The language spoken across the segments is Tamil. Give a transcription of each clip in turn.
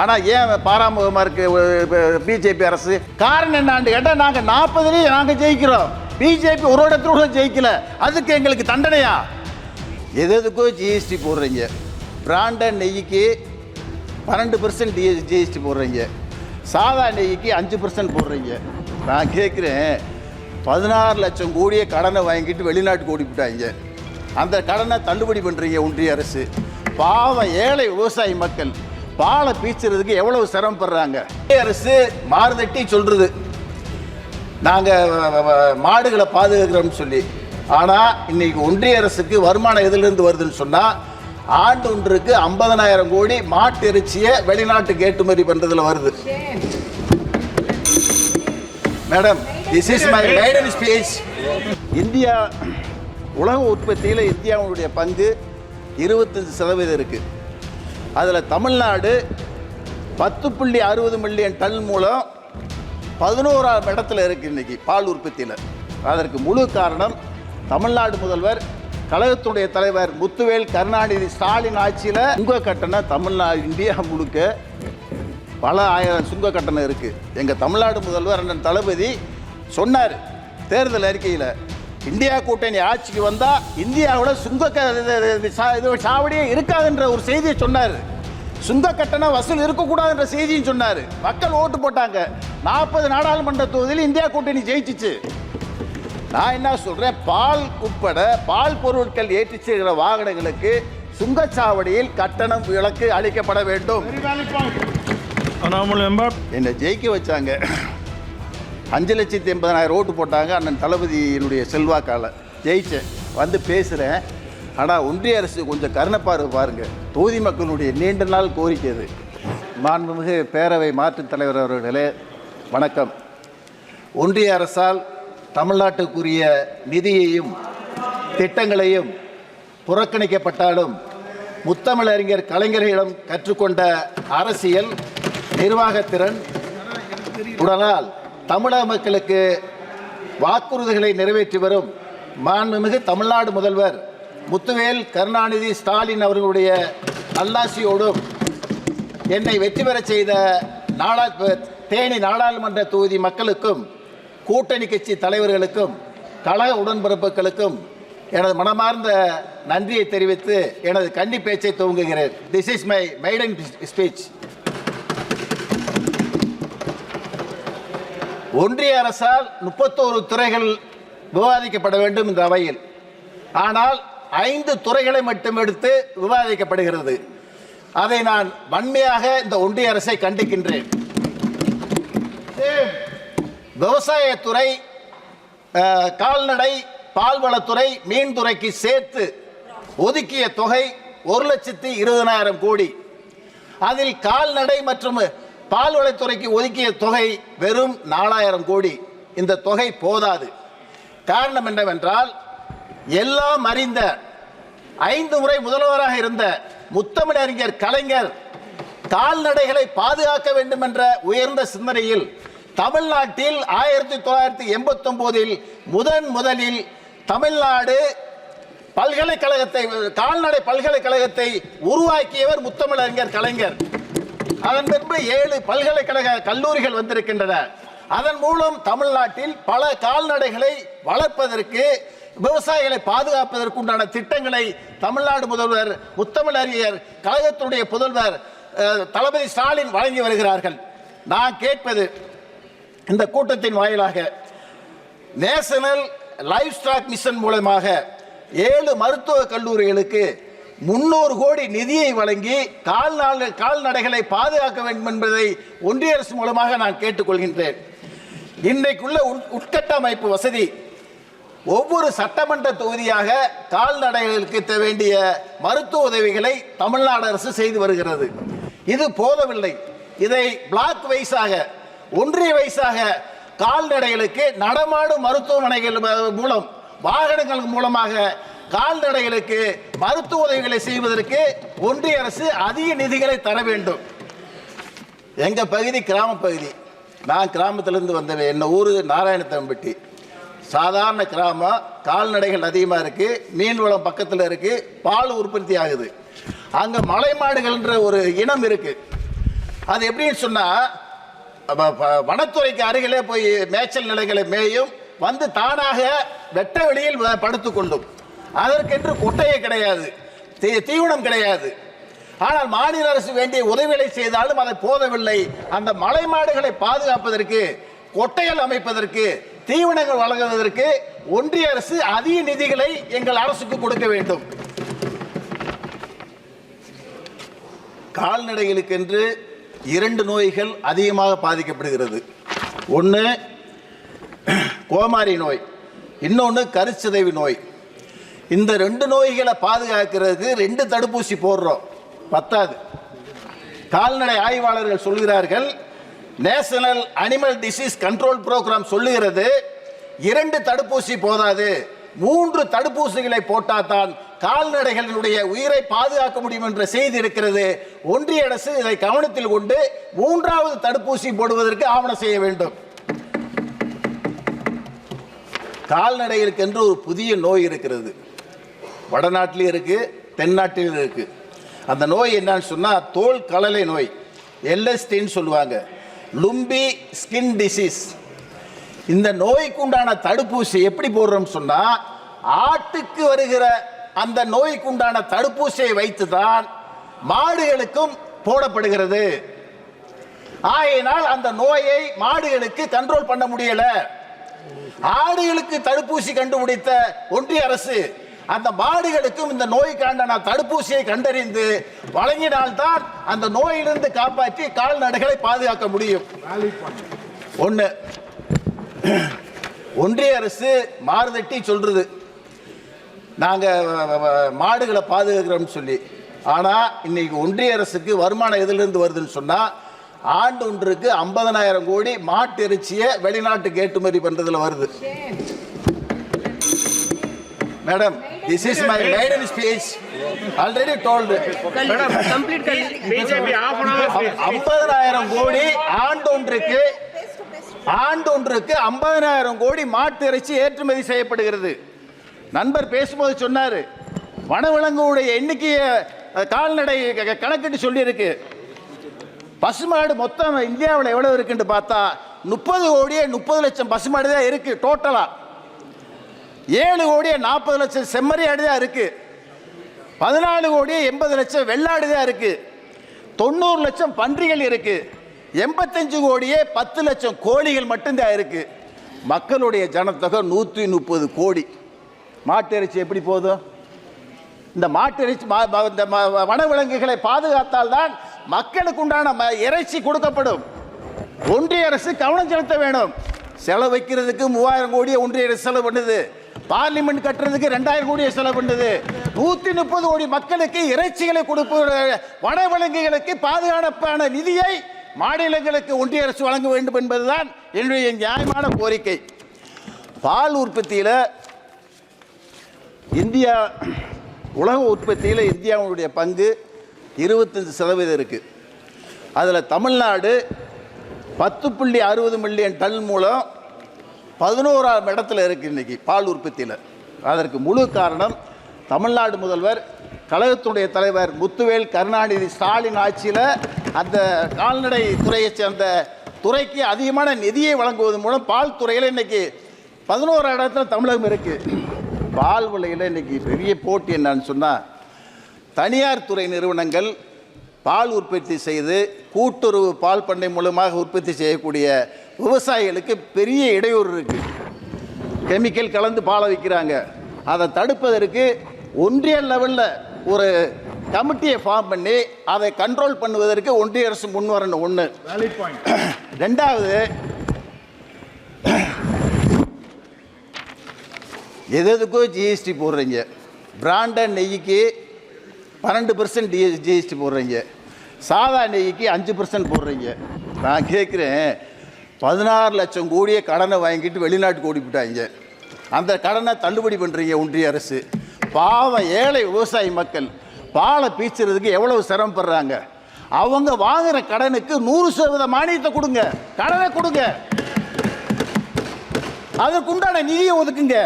ஆனால் ஏன் பாராமுகமாக இருக்கு பிஜேபி அரசு? காரணம் என்னான்னு கேட்டால் நாங்கள் 40லேயே நாங்கள் ஜெயிக்கிறோம், பிஜேபி ஒரு இடத்துல கூட ஜெயிக்கல. அதுக்கு எங்களுக்கு தண்டனையா? எதுக்கோ ஜிஎஸ்டி போடுறீங்க. பிராண்டட் நெய்யுக்கு 12% ஜிஎஸ்டி போடுறீங்க, சாதா நெய்யுக்கு 5% போடுறீங்க. நான் கேட்குறேன், 16 லட்சம் கோடியை கடனை வாங்கிட்டு வெளிநாட்டுக்கு ஓடிவிட்டாங்க. அந்த கடனை தள்ளுபடி பண்ணுறீங்க ஒன்றிய அரசு. பாவம் ஏழை விவசாயி மக்கள் பாலை பீச்சுறதுக்கு எவ்வளவு சிரமப்படுறாங்க. அரசு மாறுதட்டி சொல்றது நாங்கள் மாடுகளை பாதுகாக்கிறோம்னு சொல்லி. ஆனால் இன்னைக்கு ஒன்றிய அரசுக்கு வருமானம் எதிலிருந்து வருதுன்னு சொன்னால், ஆண்டு ஒன்றுக்கு 50,000 கோடி மாட்டு இறைச்சியை வெளிநாட்டுக்கு ஏற்றுமதி பண்ணுறதுல வருது. Madam, this is my maiden speech. India உலக உற்பத்தியில் இந்தியாவுடைய பங்கு 25% இருக்குது. அதில் தமிழ்நாடு 10.60 மில்லியன் டன் மூலம் 11ஆம் இடத்துல இருக்குது இன்றைக்கி பால் உற்பத்தியில். அதற்கு முழு காரணம் தமிழ்நாடு முதல்வர் கழகத்துடைய தலைவர் முத்துவேல் கருணாநிதி ஸ்டாலின் ஆட்சியில் சுங்க கட்டணம் தமிழ்நாடு இந்தியா முழுக்க பல ஆயிரம் சுங்க கட்டணம் இருக்குது. எங்கள் தமிழ்நாடு முதல்வர் அண்ணன் தளபதி சொன்னார் தேர்தல் அறிக்கையில், இந்தியா கூட்டணி ஆட்சிக்கு வந்தால் இந்தியாவில் சுங்க சாவடியே இருக்காதுன்ற ஒரு செய்தியை சொன்னார். சுங்க கட்டணம் வசூல் இருக்கக்கூடாதுன்ற செய்தியும் சொன்னார். மக்கள் ஓட்டு போட்டாங்க. 40 நாடாளுமன்ற தொகுதியில் இந்தியா கூட்டணி ஜெயிச்சிச்சு. நான் என்ன சொல்கிறேன், பால் உட்பட பால் பொருட்கள் ஏற்றி செல்கிற வாகனங்களுக்கு சுங்கச்சாவடியில் கட்டணம் விலக்கு அளிக்கப்பட வேண்டும். என்னை ஜெயிக்க வச்சாங்க, 5,80,000 ஓட்டு போட்டாங்க. அண்ணன் தளபதியினுடைய செல்வாக்கால் ஜெயிச்சேன். வந்து பேசுகிறேன். ஆனால் ஒன்றிய அரசு கொஞ்சம் கருணப்பார்வை பாருங்கள். தொகுதி மக்களுடைய நீண்ட நாள் கோரிக்கை அது. மாண்புமிகு பேரவை மாற்றுத் தலைவர் அவர்களே வணக்கம். ஒன்றிய அரசால் தமிழ்நாட்டுக்குரிய நிதியையும் திட்டங்களையும் புறக்கணிக்கப்பட்டாலும் முத்தமிழறிஞர் கலைஞர்களிடம் கற்றுக்கொண்ட அரசியல் நிர்வாகத்திறன் உடனால் தமிழக மக்களுக்கு வாக்குறுதிகளை நிறைவேற்றி வரும் மாண்புமிகு தமிழ்நாடு முதல்வர் முத்துவேல் கருணாநிதி ஸ்டாலின் அவர்களுடைய நல்லாசியோடும் என்னை வெற்றி பெறச் செய்த தேனி நாடாளுமன்ற தொகுதி மக்களுக்கும் கூட்டணி கட்சி தலைவர்களுக்கும் கழக உடன்பிறப்புகளுக்கும் எனது மனமார்ந்த நன்றியை தெரிவித்து எனது கன்னி பேச்சை துவங்குகிறேன். This is my maiden speech. ஒன்றிய அரசால் 31 துறைகள் விவாதிக்கப்பட வேண்டும் இந்த அவையில். ஆனால் 5 துறைகளை மட்டும் எடுத்து விவாதிக்கப்படுகிறது. அதை நான் வன்மையாக இந்த ஒன்றிய அரசை கண்டிக்கின்றேன். விவசாயத்துறை, கால்நடை, பால்வளத்துறை, மீன்துறைக்கு சேர்த்து ஒதுக்கிய தொகை 1,20,000 கோடி. அதில் கால்நடை மற்றும் பால்வளத்துறைக்கு ஒதுக்கிய தொகை வெறும் 4,000 கோடி. இந்த தொகை போதாது. காரணம் என்னவென்றால், எல்லாம் அறிந்த 5 முறை முதல்வராக இருந்த முத்தமிழறிஞர் கலைஞர் கால்நடைகளை பாதுகாக்க வேண்டும் என்ற உயர்ந்த சிந்தனையில் தமிழ்நாட்டில் 1989 முதலில் தமிழ்நாடு பல்கலைக்கழகத்தை, கால்நடை பல்கலைக்கழகத்தை உருவாக்கியவர் முத்தமிழறிஞர் கலைஞர். அதன் பின்பு 7 பல்கலைக்கழக கல்லூரிகள் வந்திருக்கின்றன. அதன் மூலம் தமிழ்நாட்டில் பல கால்நடைகளை வளர்ப்பதற்கு, விவசாயிகளை பாதுகாப்பதற்கு உண்டான திட்டங்களை தமிழ்நாடு முதல்வர் முத்தமிழறிஞர் கழகத்துடைய புதல்வர் தளபதி ஸ்டாலின் வழங்கி வருகிறார்கள். நான் கேட்பது, இந்த கூட்டத்தின் வாயிலாக நேஷனல் லைஃப் ஸ்டாக் மிஷன் மூலமாக 7 மருத்துவக் கல்லூரிகளுக்கு 300 கோடி நிதியை வழங்கி கால்நடைகளை பாதுகாக்க வேண்டும் என்பதை ஒன்றிய அரசு மூலமாக நான் கேட்டுக்கொள்கின்றேன். இன்றைக்குள்ள உட்கட்டமைப்பு வசதி, ஒவ்வொரு சட்டமன்ற தொகுதியாக கால்நடைகளுக்கு வேண்டிய மருத்துவ உதவிகளை தமிழ்நாடு அரசு செய்து வருகிறது. இது போதவில்லை. இதை பிளாக் வைஸாக, ஒன்றிய வைஸாக கால்நடைகளுக்கு நடமாடும் மருத்துவமனைகள் மூலம், வாகனங்கள் மூலமாக கால்நடைகளுக்கு மருத்துவ உதவிகளை செய்வதற்கு ஒன்றிய அரசு அதிக நிதிகளை தர வேண்டும். எங்க பகுதி கிராம பகுதி. நான் கிராமத்திலிருந்து வந்தவன். என்ன ஊர் நாராயணத்தம்பட்டி. சாதாரண கிராமம், கால்நடைகள் அதிகமாக இருக்கு, மீன் வளம் பக்கத்தில் இருக்கு, பால் உற்பத்தி ஆகுது. அங்க மலை மாடுகள்ன்ற ஒரு இனம் இருக்கு. அது எப்படின்னு சொன்னால் வனத்துறைக்கு அருகிலே போய் மேய்ச்சல் நிலைகளை மேயும் வந்து தானாக வெட்ட வெளியில் படுத்துக்கொள்ளும். அதற்கென்று கொட்டையே கிடையாது, தீவனம் கிடையாது. ஆனால் மாநில அரசு வேண்டிய உதவிகளை செய்தாலும் அதை போதவில்லை. அந்த மலை மாடுகளை பாதுகாப்பதற்கு, கொட்டைகள் அமைப்பதற்கு, தீவனங்கள் வழங்குவதற்கு ஒன்றிய அரசு அதிக நிதிகளை எங்கள் அரசுக்கு கொடுக்க வேண்டும். கால்நடைகளுக்கென்று 2 நோய்கள் அதிகமாக பாதிக்கப்படுகிறது. ஒன்று கோமாரி நோய், இன்னொன்று கருச்சிதைவு நோய். இந்த 2 நோய்களை பாதுகாக்கிறதுக்கு 2 தடுப்பூசி போடுறோம், பத்தாது. கால்நடை ஆய்வாளர்கள் சொல்கிறார்கள், national animal disease control program சொல்லுகிறது 2 தடுப்பூசி போதாது, 3 தடுப்பூசிகளை போட்டால்தான் கால்நடைகளுடைய உயிரை பாதுகாக்க முடியும் என்ற செய்தி இருக்கிறது. ஒன்றிய அரசு இதை கவனத்தில் கொண்டு 3வது தடுப்பூசி போடுவதற்கு ஆவணம் செய்ய வேண்டும். கால்நடைகளுக்கு என்று ஒரு புதிய நோய் இருக்கிறது. வடநாட்டிலும் இருக்கு, தென்னாட்டிலும் இருக்கு. அந்த நோய் என்னன்னு சொன்னா தோல் கலலை நோய், எல்எஸ்டின்னு சொல்லுவாங்க, லும்பி ஸ்கின் டிசீஸ். இந்த நோய்க்கு உண்டான தடுப்பூசி எப்படி போடுறோம் சொன்னா, ஆட்டுக்கு வருகிற அந்த நோய்க்கு உண்டான தடுப்பூசியை வைத்துதான் மாடுகளுக்கும் போடப்படுகிறது. ஆகையினால் அந்த நோயை மாடுகளுக்கு கண்ட்ரோல் பண்ண முடியல. ஆடுகளுக்கு தடுப்பூசி கண்டுபிடித்த ஒன்றிய அரசு அந்த மாடுகளுக்கும் இந்த நோய்க்கான தடுப்பூசியை கண்டறிந்து வழங்கினால்தான் அந்த நோயிலிருந்து காப்பாற்றி கால்நடைகளை பாதுகாக்க முடியும். ஒன்று, ஒன்றிய அரசு மாறுதட்டி சொல்றது நாங்கள் மாடுகளை பாதுகாக்கிறோம்னு சொல்லி. ஆனால் இன்னைக்கு ஒன்றிய அரசுக்கு வருமானம் எதிலிருந்து வருதுன்னு சொன்னால், ஆண்டு ஒன்றுக்கு 50,000 கோடி மாட்டு இறைச்சியை வெளிநாட்டுக்கு ஏற்றுமதி பண்ணுறதுல வருது. Madam, this is my maiden speech. Already told. 50,000 கோடி ஆண்டொன்றுக்கு 50,000 கோடி மாட்டு இறைச்சி ஏற்றுமதி செய்யப்படுகிறது. நண்பர் பேசும்போது சொன்னார், வனவிலங்குடைய எண்ணிக்கையை கால்நடை கணக்கிட்டு சொல்லியிருக்கு. பசுமாடு மொத்தம் இந்தியாவில் எவ்வளவு இருக்குன்னு பார்த்தா 30 கோடியே 30 லட்சம் பசுமாடு தான் இருக்கு டோட்டலா. 7 கோடியே 40 லட்சம் செம்மறியாடு தான் இருக்கு. 14 கோடியே 80 லட்சம் வெள்ளாடு தான் இருக்கு. 90 லட்சம் பன்றிகள் இருக்கு. 85 கோடியே 10 லட்சம் கோழிகள் மட்டும்தான் இருக்கு. மக்களுடைய ஜனத்தொகை 130 கோடி. மாட்டு இறைச்சி எப்படி போதும்? இந்த மாட்டு இறைச்சி இந்த வனவிலங்குகளை பாதுகாத்தால் தான் மக்களுக்கு உண்டான இறைச்சி கொடுக்கப்படும். ஒன்றிய அரசு கவனம் செலுத்த வேண்டும். செலவு வைக்கிறதுக்கு 3000 கோடியை ஒன்றிய அரசு செலவு பண்ணுது. பார்லிமெண்ட் கட்டுறதுக்கு 2000 கோடியை செலவு பண்ணுது. 130 கோடி மக்களுக்கு இறைச்சிகளை கொடுப்ப வனவிலங்குகளுக்கு பாதுகாப்பான நிதியை மாநிலங்களுக்கு ஒன்றிய அரசு வழங்க வேண்டும் என்பதுதான் என்னுடைய நியாயமான கோரிக்கை. பால் உற்பத்தியில் இந்தியா, உலக உற்பத்தியில் இந்தியாவுடைய பங்கு 25% இருக்குது. அதில் தமிழ்நாடு 10.60 மில்லியன் டன் மூலம் 11ஆம் இடத்துல இருக்குது இன்றைக்கி பால் உற்பத்தியில். அதற்கு முழு காரணம் தமிழ்நாடு முதல்வர், கழகத்துடைய தலைவர் முத்துவேல் கருணாநிதி ஸ்டாலின் ஆட்சியில் அந்த கால்நடை துறையை சேர்ந்த துறைக்கு அதிகமான நிதியை வழங்குவதன் மூலம் பால் துறையில் இன்றைக்கி 11ஆம் இடத்துல தமிழகம் இருக்குது. பால் விலையில் இன்றைக்கி பெரிய போட்டி என்னன்னு சொன்னால், தனியார் துறை நிறுவனங்கள் பால் உற்பத்தி செய்து கூட்டுறவு பால் பண்ணை மூலமாக உற்பத்தி செய்யக்கூடிய விவசாயிகளுக்கு பெரிய இடையூறு இருக்குது. கெமிக்கல் கலந்து பாலை விற்கிறாங்க. அதை தடுப்பதற்கு ஒன்றிய லெவலில் ஒரு கமிட்டியை ஃபார்ம் பண்ணி அதை கண்ட்ரோல் பண்ணுவதற்கு ஒன்றிய அரசு முன் வரணும். ஒன்று. ரெண்டாவது, எதுக்கோ ஜிஎஸ்டி போடுறீங்க. பிராண்டட் நெய்க்கு 12% ஜிஎஸ்டி போடுறீங்க, சாதா நெய்க்கு 5% போடுறீங்க. நான் கேட்குறேன், 16 லட்சம் கோடியை கடனை வாங்கிட்டு வெளிநாட்டுக்கு ஓடிவிட்டாங்க. அந்த கடனை தள்ளுபடி பண்ணுறீங்க ஒன்றிய அரசு. பாவம் ஏழை விவசாயி மக்கள் பாலை பீச்சுறதுக்கு எவ்வளவு சிரமப்படுறாங்க. அவங்க வாங்குற கடனுக்கு 100% மானியத்தை கொடுங்க, கடனை கொடுங்க, அதற்குண்டான நிதியை ஒதுக்குங்க.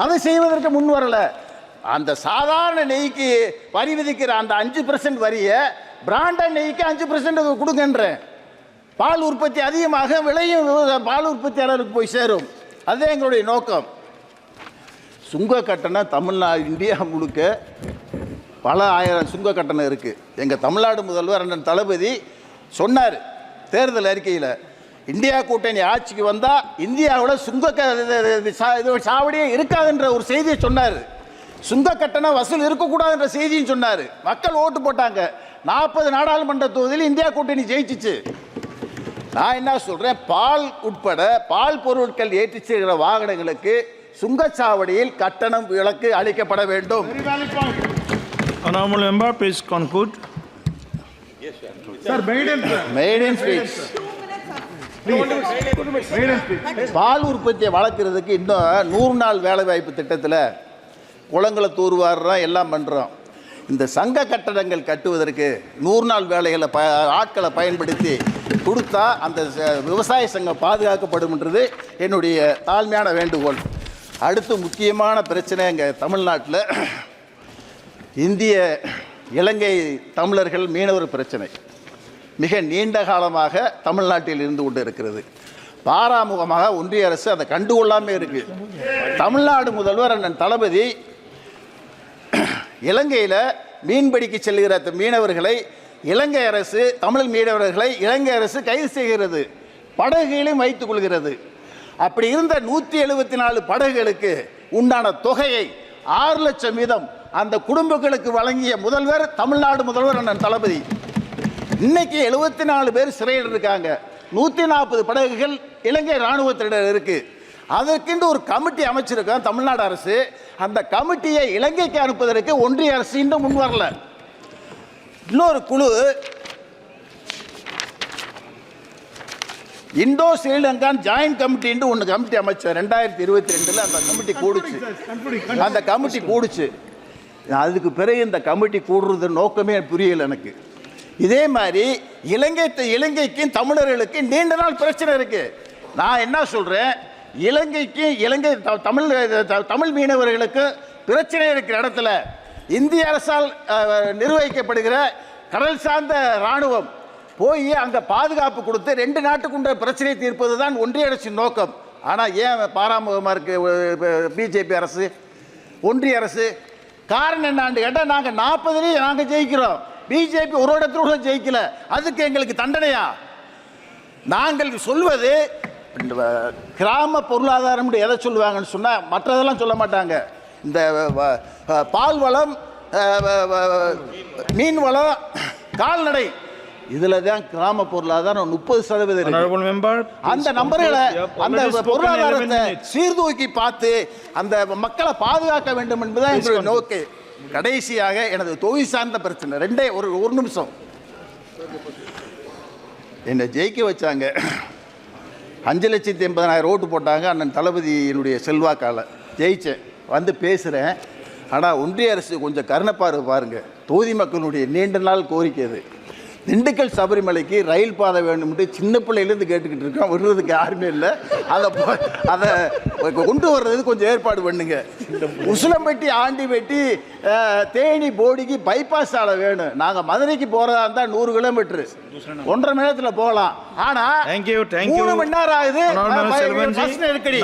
அதை செய்வதற்கு முன் வரல. அந்த சாதாரண நெய்க்கு வரி விதிக்கிற அந்த 5% வரியை பிராண்டட் நெய்க்கு 5% கொடுங்கன்றேன். பால் உற்பத்தி அதிகமாக விலையும் பால் உற்பத்தியாளருக்கு போய் சேரும். அதுதான் எங்களுடைய நோக்கம். சுங்க கட்டணம் தமிழ்நாடு இந்தியா முழுக்க பல ஆயிரம் சுங்க கட்டணம் இருக்குது. எங்கள் தமிழ்நாடு முதல்வர் அண்ணன் தளபதி சொன்னார் தேர்தல் அறிக்கையில், இந்தியா கூட்டணி ஆட்சிக்கு வந்தால் இந்தியாவில் சுங்க சாவடியே இருக்காதுன்ற ஒரு செய்தியை சொன்னார். சுங்க கட்டணம் வசூல் இருக்கக்கூடாதுன்ற செய்தியும் சொன்னார். மக்கள் ஓட்டு போட்டாங்க. 40 நாடாளுமன்ற தொகுதியில் இந்தியா கூட்டணி ஜெயிச்சிச்சு. நான் என்ன சொல்கிறேன், பால் உட்பட பால் பொருட்கள் ஏற்றி செல்கிற வாகனங்களுக்கு சுங்கச்சாவடியில் கட்டணம் விலக்கு அளிக்கப்பட வேண்டும். Honorable member, please conclude. Sir, made in speech. பால் உற்பத்தியை வளர்க்குறதுக்கு இன்னும் 100 நாள் வேலைவாய்ப்பு திட்டத்தில் குளங்களை தூர்வாடுறோம், எல்லாம் பண்ணுறோம். இந்த சங்க கட்டடங்கள் கட்டுவதற்கு 100 நாள் வேலைகளை ஆட்களை பயன்படுத்தி கொடுத்தா அந்த விவசாய சங்கம் பாதுகாக்கப்படும்ன்றது என்னுடைய தாழ்மையான வேண்டுகோள். அடுத்து முக்கியமான பிரச்சனை எங்கள் தமிழ்நாட்டில் இந்திய இலங்கை தமிழர்கள் மீனவர் பிரச்சனை மிக நீண்ட காலமாக தமிழ்நாட்டில் இருந்து கொண்டு இருக்கிறது. பாராமுகமாக ஒன்றிய அரசு அதை கண்டுகொள்ளாமல் இருக்குது. தமிழ்நாடு முதல்வர் அண்ணன் தளபதி இலங்கையில் மீன்பிடிக்க செல்கிற மீனவர்களை இலங்கை அரசு, தமிழ் மீனவர்களை இலங்கை அரசு கைது செய்கிறது, படகுகளையும் வைத்துக் கொள்கிறது. அப்படி இருந்த 174 படகுகளுக்கு உண்டான தொகையை 6 லட்சம் வீதம் அந்த குடும்பங்களுக்கு வழங்கிய முதல்வர் தமிழ்நாடு முதல்வர் அண்ணன் தளபதி. இன்னைக்கு 74 பேர் சிறையில் இருக்காங்க. 140 படகுகள் இலங்கை இராணுவத்தினர் இருக்கு. அதற்கென்று ஒரு கமிட்டி அமைச்சிருக்கோம் தமிழ்நாடு அரசு. அந்த கமிட்டியை இலங்கைக்கு அனுப்புவதற்கு ஒன்றிய அரசு இன்னும் முன் வரல. இன்னொரு குழு இந்தோ ஸ்ரீலங்கான் ஜாயின்ட் கமிட்டி ஒன்று கமிட்டி அமைச்சர் 2022 அந்த கமிட்டி கூடுச்சு. அந்த கமிட்டி கூடுச்சு. அதுக்கு பிறகு இந்த கமிட்டி கூடுறது நோக்கமே புரியல எனக்கு. இதே மாதிரி இலங்கைக்கும் தமிழர்களுக்கு நீண்ட நாள் பிரச்சனை இருக்கு. நான் என்ன சொல்றேன், இலங்கை தமிழ் மீனவர்களுக்கு பிரச்சனை இருக்கிற இடத்துல இந்திய அரசால் நிர்வகிக்கப்படுகிற கடல் சார்ந்த இராணுவம் போய் அங்கே பாதுகாப்பு கொடுத்து 2 நாட்டுக்குண்ட பிரச்சனை தீர்ப்பது தான் ஒன்றிய அரசின் நோக்கம். ஆனால் ஏன் பாராமுகமாக இருக்கு பிஜேபி அரசு, ஒன்றிய அரசு? காரணம் என்னான்னு கேட்டால் நாங்கள் 40 நாங்கள் ஜெயிக்கிறோம், பிஜேபி ஒரு இடத்துல கூட ஜெயிக்கல. அதுக்கு எங்களுக்கு தண்டனையா? நாங்கள் சொல்வது கிராம பொருளாதாரம் எதை சொல்லுவாங்கன்னு சொன்னால் மற்றதெல்லாம் சொல்ல மாட்டாங்க. இந்த பால் வளம், மீன் வளம், கால்நடை, இதுல தான் கிராம பொருளாதாரம் 30%. அந்த நம்பர்களை, அந்த பொருளாதாரத்தை சீர்தூக்கி பார்த்து அந்த மக்களை பாதுகாக்க வேண்டும் என்பதுதான் எங்களுடைய நோக்கு. கடைசியாக எனது தொகுதி சார்ந்த பிரச்சனை ஒரு நிமிஷம். என்னை ஜெயிக்க வச்சாங்க, 5,80,000 ஓட்டு போட்டாங்க. அண்ணன் தளபதியினுடைய செல்வாக்கால ஜெயிச்சேன். வந்து பேசுகிறேன். ஆனால் ஒன்றிய அரசு கொஞ்சம் கருணப்பார்வை பாருங்கள். தொகுதி மக்களுடைய நீண்ட நாள் கோரிக்கை அது. திண்டுக்கல் சபரிமலைக்கு ரயில் பாதை வேணும்ட்டு சின்ன பிள்ளையிலேருந்து கேட்டுக்கிட்டு இருக்கோம். விடுறதுக்கு யாருமே இல்லை. அதை கொண்டு வர்றது கொஞ்சம் ஏற்பாடு பண்ணுங்க. உசிலம்பட்டி, ஆண்டிப்பட்டி, தேனி, போடிக்கு பைபாஸ் சாலை வேணும். நாங்கள் மதுரைக்கு போகிறதா இருந்தால் 100 கிலோமீட்டரு 1.5 மணி நேரத்தில் போகலாம். ஆனால் 3 மணி நேரம் ஆகுது. நெருக்கடி.